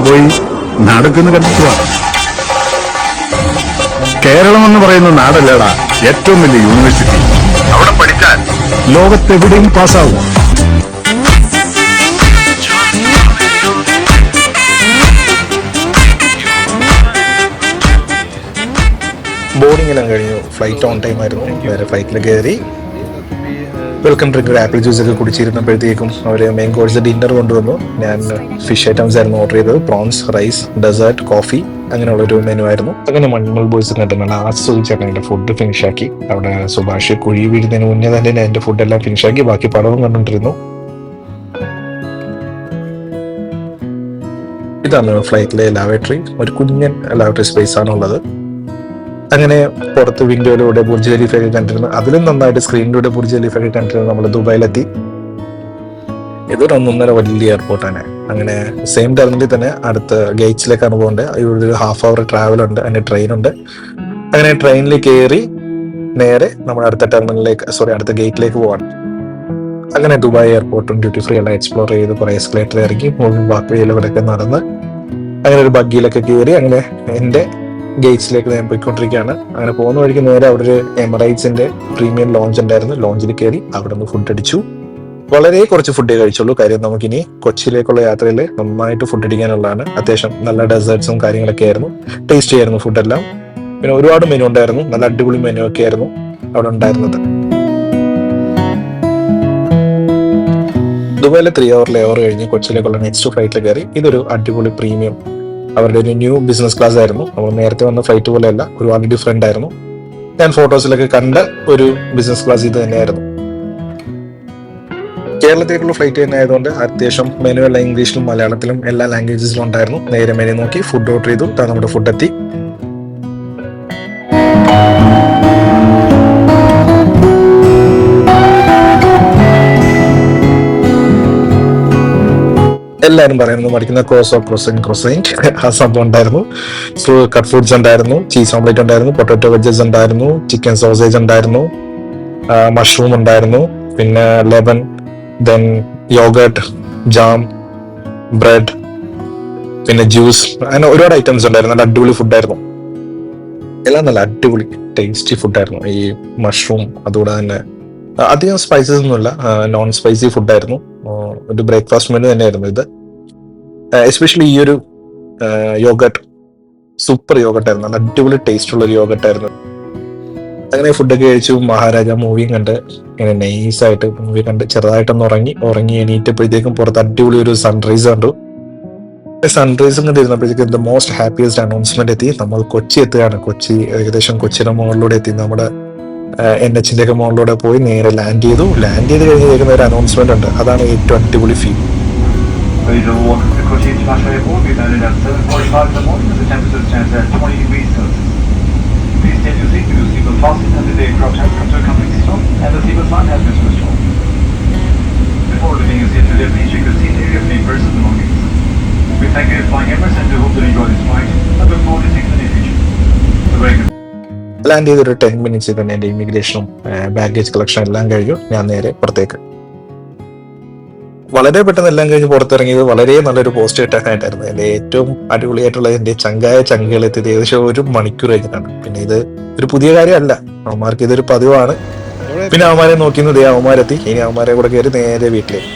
പോയി നാടൊക്കെ ഒന്ന് കണ്ടിട്ട് വാ. കേരളം എന്ന് പറയുന്ന നാടല്ലേടാ ഏറ്റവും വലിയ യൂണിവേഴ്സിറ്റി. അവിടെ പഠിച്ചാൽ ലോകത്തെവിടെയും പാസ്സാവും. ബോർഡിംഗ് എല്ലാം കഴിഞ്ഞു. ഫ്ലൈറ്റ് ഓൺ ടൈം ആയിരുന്നു. വേറെ ഫ്ലൈറ്റിൽ കയറി വെൽക്കം ഡ്രിങ്ക് ആപ്പിൾ ജ്യൂസ് ഒക്കെ കുടിച്ചിരുന്നപ്പോഴത്തേക്കും അവർ മെയിൻ കോഴ്സ് ഡിന്നർ കൊണ്ടുവന്നു. ഞാൻ ഫിഷ് ഐറ്റംസ് ആയിരുന്നു ഓർഡർ ചെയ്തത്. പ്രോൺസ്, റൈസ്, ഡെസേർട്ട്, കോഫി അങ്ങനെയുള്ളൊരു മെനു ആയിരുന്നു. അങ്ങനെ മഞ്ഞൾ ബോയ്സ് കണ്ട് നല്ല ആസ്വദിച്ചാണ് എൻ്റെ ഫുഡ് ഫിനിഷാക്കി. അവിടെ സുഭാഷ് കുഴി വീഴുന്നതിന് മുന്നേ തന്നെ ഞാൻ എൻ്റെ ഫുഡെല്ലാം ഫിനിഷാക്കി. ബാക്കി പടവും കണ്ടുകൊണ്ടിരുന്നു. ഇതാണ് ഫ്ലൈറ്റിലെ ലാബറട്ടറി. ഒരു കുഞ്ഞൻ ലാബറട്ടറി സ്പേസ് ആണുള്ളത്. അങ്ങനെ പുറത്ത് വിൻഡോയിലൂടെ ബുർജ് ഖലീഫ ഒക്കെ കണ്ടിരുന്നു. അതിലും നന്നായിട്ട് സ്ക്രീനിലൂടെ ബുർജ് ഖലീഫ ഒക്കെ കണ്ടിരുന്നു. നമ്മൾ ദുബായിലെത്തി. ഇതൊരു 1.5 വലിയ എയർപോർട്ടാണ്. അങ്ങനെ സെയിം ടെർമിനലിൽ തന്നെ അടുത്ത ഗേറ്റ്സിലേക്കാണ് പോകേണ്ടത്. ഇവിടെ ഒരു ഹാഫ് അവർ ട്രാവൽ ഉണ്ട്, അതിന്റെ ട്രെയിൻ ഉണ്ട്. അങ്ങനെ ട്രെയിനിൽ കയറി നേരെ നമ്മുടെ അടുത്ത അടുത്ത ഗേറ്റിലേക്ക് പോവാണ്. അങ്ങനെ ദുബായ് എയർപോർട്ടും ഡ്യൂട്ടി ഫ്രീ എല്ലാം എക്സ്പ്ലോർ ചെയ്ത് കുറെ എസ്കലേറ്റർ ഇറങ്ങി ബാക്കിയിലൂടെയൊക്കെ നടന്ന് അങ്ങനെ ഒരു ബഗ്ഗിയിലൊക്കെ കയറി അങ്ങനെ എൻ്റെ ഗേറ്റ്സിലേക്ക് ഞാൻ പോയിക്കൊണ്ടിരിക്കുകയാണ്. അങ്ങനെ പോകുന്ന വഴിക്ക് നേരെ അവിടെ ഒരു എമിറേറ്റ്സിന്റെ പ്രീമിയം ലോഞ്ച് ഉണ്ടായിരുന്നു. ലോഞ്ചിൽ കയറി അവിടെ നിന്ന് ഫുഡ് അടിച്ചു. വളരെ കുറച്ച് ഫുഡേ കഴിച്ചുള്ളൂ. കാര്യം നമുക്കിനി കൊച്ചിയിലേക്കുള്ള യാത്രയിൽ നന്നായിട്ട് ഫുഡ് അടിക്കാനുള്ളതാണ്. അത്യാവശ്യം നല്ല ഡെസേർട്സും കാര്യങ്ങളൊക്കെ ആയിരുന്നു. ടേസ്റ്റി ആയിരുന്നു ഫുഡെല്ലാം. പിന്നെ ഒരുപാട് മെനു ഉണ്ടായിരുന്നു. നല്ല അടിപൊളി മെനു ഒക്കെ ആയിരുന്നു അവിടെ ഉണ്ടായിരുന്നത്. ദുബായിലെ 3 hour ലേവർ കഴിഞ്ഞ് കൊച്ചിയിലേക്കുള്ള നെക്സ്റ്റ് ഫ്ലൈറ്റിൽ കയറി. ഇതൊരു അടിപൊളി പ്രീമിയം അവരുടെ ഒരു ന്യൂ ബിസിനസ് ക്ലാസ് ആയിരുന്നു. നമ്മൾ നേരത്തെ വന്ന ഫ്ലൈറ്റ് പോലെയല്ല, ഒരുപാട് ഡിഫറെന്റ് ആയിരുന്നു. ഞാൻ ഫോട്ടോസിലൊക്കെ കണ്ട ഒരു ബിസിനസ് ക്ലാസ് ഇത് തന്നെയായിരുന്നു. കേരളത്തിലേക്കുള്ള ഫ്ലൈറ്റ് തന്നെ ആയതുകൊണ്ട് അത്യാവശ്യം മെനു എല്ലാം ഇംഗ്ലീഷിലും മലയാളത്തിലും എല്ലാ ലാംഗ്വേജസിലും ഉണ്ടായിരുന്നു. നേരെ മെനു നോക്കി ഫുഡ് ഓർഡർ ചെയ്തു. നമ്മുടെ ഫുഡ് എത്തി. എല്ലാവരും പറയുന്നത് മടിക്കുന്ന ക്രോസൈൻ ആ സംഭവം ഉണ്ടായിരുന്നു. കട്ട് ഫുഡ്സ് ഉണ്ടായിരുന്നു, ചീസ് ഓംലെറ്റ് ഉണ്ടായിരുന്നു, പൊട്ടാറ്റോ വെജസ് ഉണ്ടായിരുന്നു, ചിക്കൻ സോസേജ് ഉണ്ടായിരുന്നു, മഷ്റൂം ഉണ്ടായിരുന്നു, പിന്നെ lemon, then yoghurt, jam, bread, പിന്നെ ജ്യൂസ്, അങ്ങനെ ഒരുപാട് ഐറ്റംസ് ഉണ്ടായിരുന്നു. നല്ല അടിപൊളി ഫുഡായിരുന്നു. എല്ലാം നല്ല അടിപൊളി ടേസ്റ്റി ഫുഡായിരുന്നു. ഈ മഷ്റൂം അതുകൂടെ തന്നെ അധികം സ്പൈസസ് ഒന്നുമില്ല, നോൺ സ്പൈസി ഫുഡായിരുന്നു. ഒരു ബ്രേക്ക്ഫാസ്റ്റ് മെനു തന്നെയായിരുന്നു ഇത്. എസ്പെഷ്യലി ഈ ഒരു യോഗട്ട് സൂപ്പർ യോഗട്ടായിരുന്നു. നല്ല അടിപൊളി ടേസ്റ്റ് ഉള്ള ഒരു യോഗട്ടായിരുന്നു. അങ്ങനെ ഫുഡൊക്കെ കഴിച്ചു. മഹാരാജ മൂവിയും കണ്ട് ഇങ്ങനെ നൈസായിട്ട് മൂവി കണ്ട് ചെറുതായിട്ടൊന്ന് ഉറങ്ങി എണീറ്റപ്പോഴത്തേക്കും പുറത്ത് അടിപൊളി ഒരു സൺറൈസ് കണ്ടു. സൺറൈസും കണ്ടിരുന്നപ്പോഴത്തേക്കും ദ മോസ്റ്റ് ഹാപ്പിയസ്റ്റ് അനൗൺസ്മെന്റ് എത്തി. നമ്മൾ കൊച്ചി എത്തുകയാണ്. ഏകദേശം കൊച്ചിയുടെ മുകളിലൂടെ എത്തി. നമ്മുടെ NH ഒക്കെ മുകളിലൂടെ പോയി നേരെ ലാൻഡ് ചെയ്തു. ലാൻഡ് ചെയ്ത് കഴിഞ്ഞ് കേൾക്കുന്ന ഒരു അനൗൺസ്മെന്റ് ഉണ്ട്. അതാണ് ഏറ്റവും അടിപൊളി ഫീൽ. ലാൻഡ് ചെയ്തൊരു 10 minutes തന്നെ എൻ്റെ ഇമിഗ്രേഷനും ബാഗേജ് കളക്ഷൻ എല്ലാം കഴിഞ്ഞു. ഞാൻ നേരെ പുറത്തേക്ക് വളരെ പെട്ടെന്ന് എല്ലാം കഴിഞ്ഞ് പുറത്തിറങ്ങിയത് വളരെ നല്ലൊരു പോസ്റ്റ് ഇട്ടാനായിട്ടായിരുന്നു. എൻ്റെ ഏറ്റവും അടിപൊളിയായിട്ടുള്ള എൻ്റെ ചങ്കുകൾ എത്തിയത് ഏകദേശം 1 മണിക്കൂർ കഴിഞ്ഞിട്ടാണ്. പിന്നെ ഇത് ഒരു പുതിയ കാര്യമല്ല, അവന്മാർക്ക് ഇതൊരു പതിവാണ്. പിന്നെ അവന്മാരെ നോക്കിയത് അവന്മാരെത്തി. ഇനി അവന്മാരെ കൂടെ കയറി നേരെ വീട്ടിലേക്ക്.